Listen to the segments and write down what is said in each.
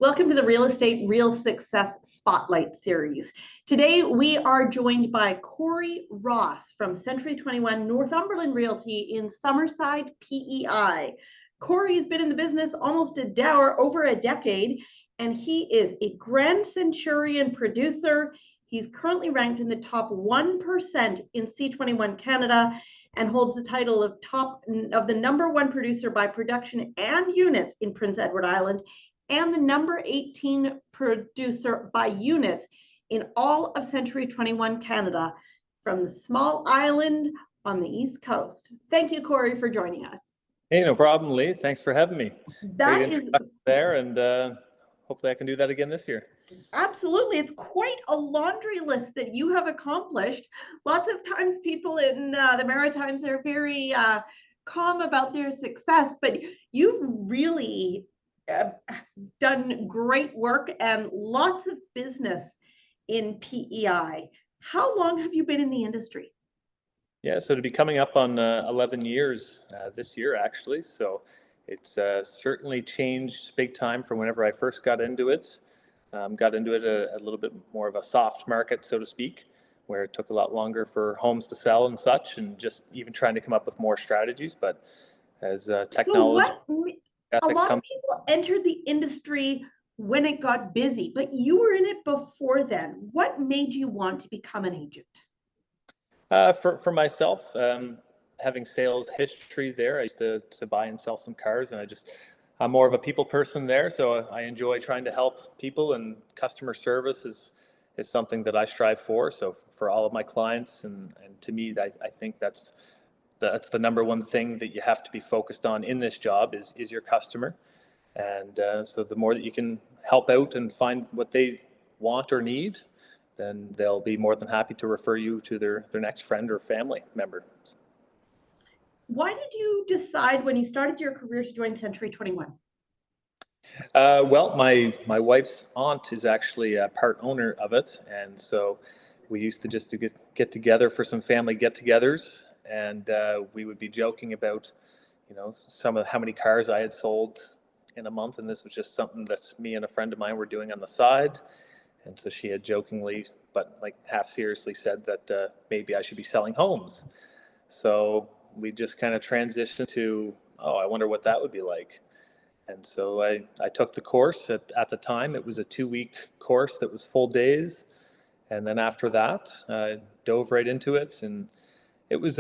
Welcome to the Real Estate Real Success Spotlight Series. Today we are joined by Corey Ross from C21 Northumberland Realty in Summerside, PEI. Corey's been in the business almost over a decade, and he is a Grand CENTURION producer. He's currently ranked in the top 1% in C21 Canada and holds the title of the #1 producer by production and units in Prince Edward Island, and the #18 producer by units in all of C21 Canada from the small island on the East Coast. Thank you, Corey, for joining us. Hey, no problem, Lee. Thanks for having me. That Great is introduction there, and hopefully I can do that again this year. Absolutely. It's quite a laundry list that you have accomplished. Lots of times people in the Maritimes are very calm about their success, but you've really done great work and lots of business in PEI. How long have you been in the industry? Yeah, so to be coming up on 11 years this year, actually. So it's certainly changed big time from whenever I first got into it. Got into it a little bit more of a soft market, so to speak, where it took a lot longer for homes to sell and such, and just even trying to come up with more strategies. But as technology... A lot of people entered the industry when it got busy, but you were in it before then. What made you want to become an agent? For myself, having sales history there, I used to buy and sell some cars, and I'm more of a people person there, so I enjoy trying to help people, and customer service is something that I strive for. So for all of my clients, and to me, I think that's the #1 thing that you have to be focused on in this job is your customer. And so the more that you can help out and find what they want or need, then they'll be more than happy to refer you to their next friend or family member. Why did you decide when you started your career to join C21? Well, my wife's aunt is actually a part owner of it, and so we used to get together for some family get-togethers, and we would be joking about, some of how many cars I had sold in a month, and this was just something that me and a friend of mine were doing on the side. And so she had jokingly, but like half seriously, said that maybe I should be selling homes. So we just kind of transitioned to, I wonder what that would be like. And so I took the course. At the time, it was a 2-week course that was full days. And then after that, I dove right into it. And it was,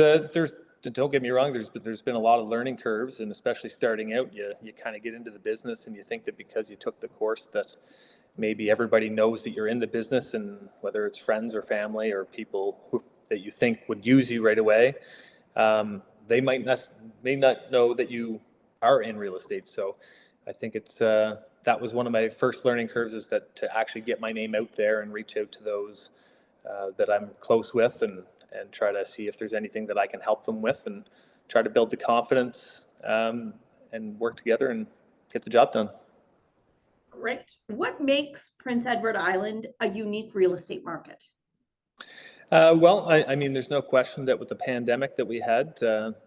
don't get me wrong, there's been a lot of learning curves. And especially starting out, you kind of get into the business and you think that because you took the course that maybe everybody knows that you're in the business, and whether it's friends or family or people that you think would use you right away, they may not know that you are in real estate. So I think it's that was one of my first learning curves, is that to actually get my name out there and reach out to those that I'm close with, and try to see if there's anything that I can help them with, and try to build the confidence and work together and get the job done. Great. What makes Prince Edward Island a unique real estate market? Well, I mean, there's no question that with the pandemic that we had,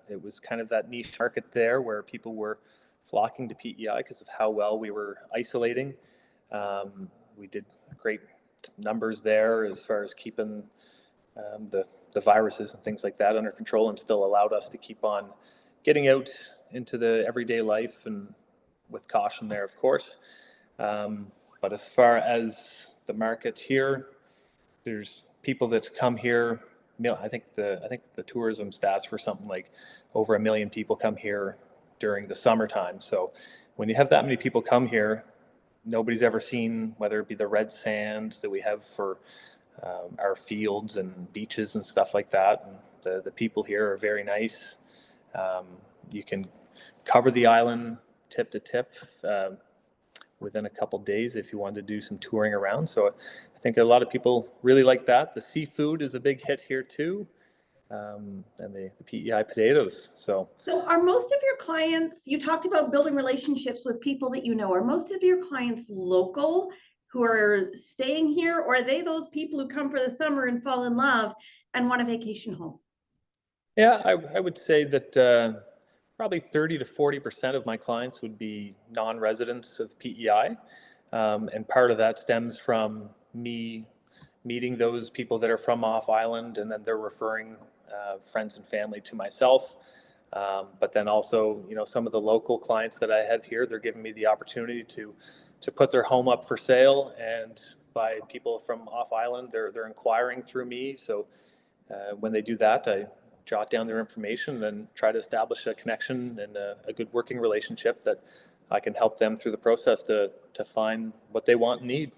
it was kind of that niche market there where people were flocking to PEI because of how well we were isolating. We did great numbers there as far as keeping the viruses and things like that under control, and still allowed us to keep on getting out into the everyday life, and with caution there, of course. But as far as the market here, there's people that come here. I think the tourism stats were something like over 1 million people come here during the summertime. So when you have that many people come here, nobody's ever seen, whether it be the red sand that we have for our fields and beaches and stuff like that. And the people here are very nice. You can cover the island tip to tip within a couple days if you wanted to do some touring around. So I think a lot of people really like that. The seafood is a big hit here too, and the PEI potatoes. So are most of your clients, you talked about building relationships with people that you know, are most of your clients local who are staying here, or are they those people who come for the summer and fall in love and want a vacation home? Yeah, I would say that probably 30 to 40% of my clients would be non-residents of PEI. And part of that stems from me meeting those people that are from off island, and then they're referring friends and family to myself. But then also, some of the local clients that I have here, they're giving me the opportunity to put their home up for sale, and by people from off island, they're inquiring through me. So when they do that, I jot down their information and try to establish a connection and a good working relationship that I can help them through the process to find what they want and need.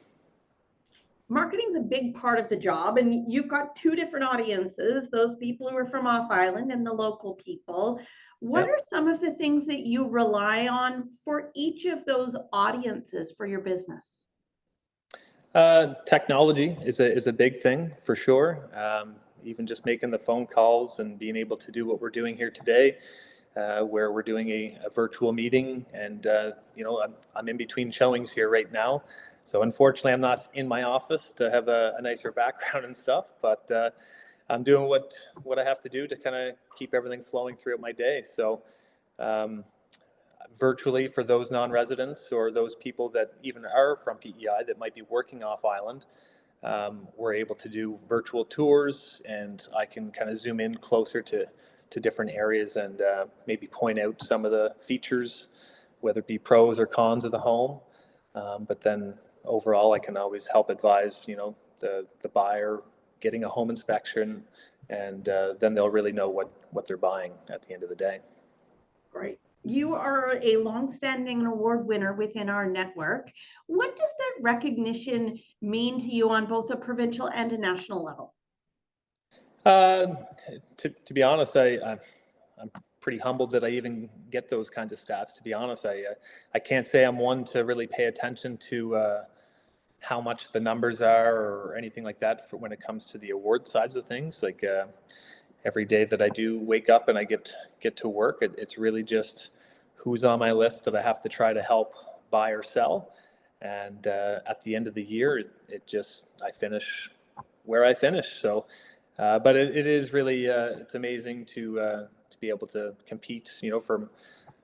Marketing is a big part of the job, and you've got two different audiences, those people who are from off island and the local people. What Yeah. are some of the things that you rely on for each of those audiences for your business? Technology is a big thing for sure. Even just making the phone calls and being able to do what we're doing here today, where we're doing a virtual meeting, and I'm in between showings here right now. So unfortunately, I'm not in my office to have a nicer background and stuff, but I'm doing what I have to do to kind of keep everything flowing throughout my day. So virtually, for those non-residents or those people that even are from PEI that might be working off island, we're able to do virtual tours, and I can kind of zoom in closer to different areas and maybe point out some of the features, whether it be pros or cons of the home. But then overall, I can always help advise, the buyer getting a home inspection, and then they'll really know what they're buying at the end of the day. Great. You are a longstanding award winner within our network. What does that recognition mean to you on both a provincial and a national level? To be honest, I'm pretty humbled that I even get those kinds of stats. To be honest, I can't say I'm one to really pay attention to how much the numbers are or anything like that for when it comes to the award sides of things. Like every day that I do wake up and I get to work, it's really just who's on my list that I have to try to help buy or sell. And at the end of the year, I finish where I finish. So. But it is really it's amazing to be able to compete, from a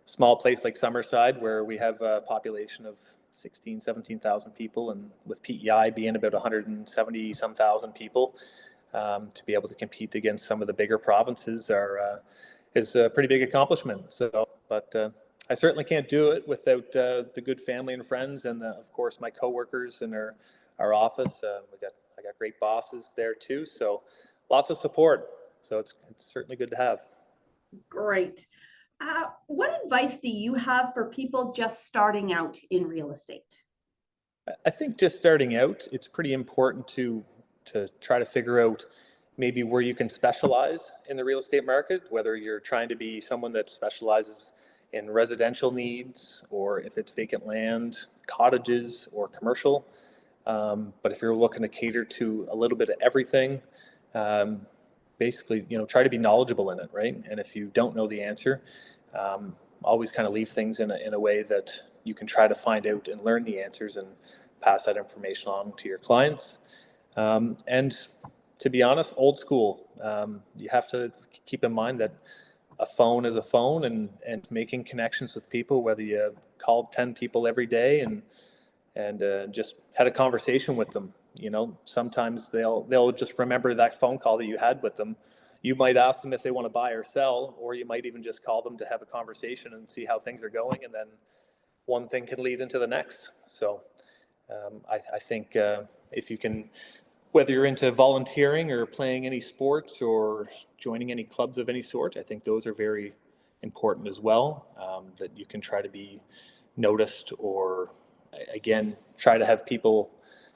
small place like Summerside, where we have a population of 17,000 people, and with PEI being about 170 some thousand people, to be able to compete against some of the bigger provinces is a pretty big accomplishment. So, but I certainly can't do it without the good family and friends, and of course my coworkers in our office. I got great bosses there too. So. Lots of support, so it's certainly good to have. Great. What advice do you have for people just starting out in real estate? I think just starting out, it's pretty important to try to figure out maybe where you can specialize in the real estate market, whether you're trying to be someone that specializes in residential needs, or if it's vacant land, cottages, or commercial. But if you're looking to cater to a little bit of everything, basically, try to be knowledgeable in it, right? And if you don't know the answer, always kind of leave things in a way that you can try to find out and learn the answers and pass that information on to your clients. And to be honest, old school, you have to keep in mind that a phone is a phone, and making connections with people, whether you called 10 people every day and just had a conversation with them. Sometimes they'll just remember that phone call that you had with them. You might ask them if they want to buy or sell, or you might even just call them to have a conversation and see how things are going, and then one thing can lead into the next. So I think if you can, whether you're into volunteering or playing any sports or joining any clubs of any sort, I think those are very important as well, that you can try to be noticed, or again, try to have people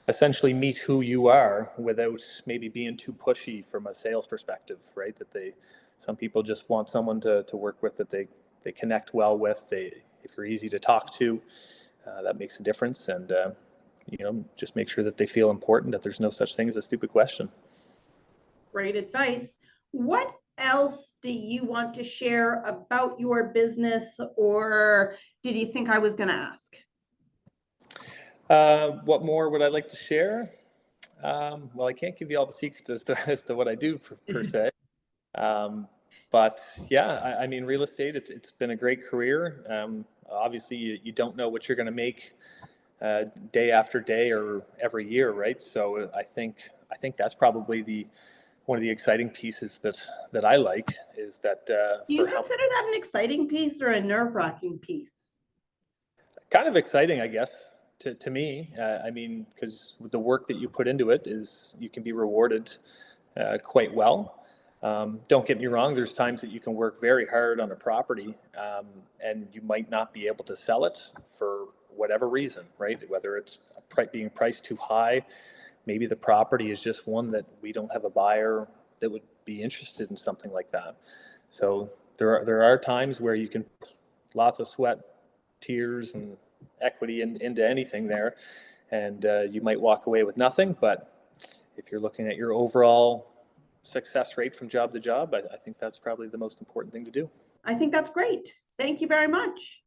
essentially meet who you are without maybe being too pushy from a sales perspective, right? Some people just want someone to work with that they connect well with. If you're easy to talk to, that makes a difference. And, just make sure that they feel important, that there's no such thing as a stupid question. Great advice. What else do you want to share about your business, or did you think I was going to ask? What more would I like to share? Well, I can't give you all the secrets as to what I do per se. But yeah, I mean, real estate, it's been a great career. Obviously, you don't know what you're going to make day after day or every year, right? So I think that's probably one of the exciting pieces that I like is that Do you consider that an exciting piece or a nerve-wracking piece? kind of exciting, I guess, to me. I mean, because the work that you put into it is you can be rewarded quite well. Don't get me wrong, there's times that you can work very hard on a property and you might not be able to sell it for whatever reason, right? Whether it's being priced too high, maybe the property is just one that we don't have a buyer that would be interested in something like that. So there are times where you can lots of sweat, tears, and equity into anything there, and you might walk away with nothing. But if you're looking at your overall success rate from job to job, I think that's probably the most important thing to do. I think that's great. Thank you very much.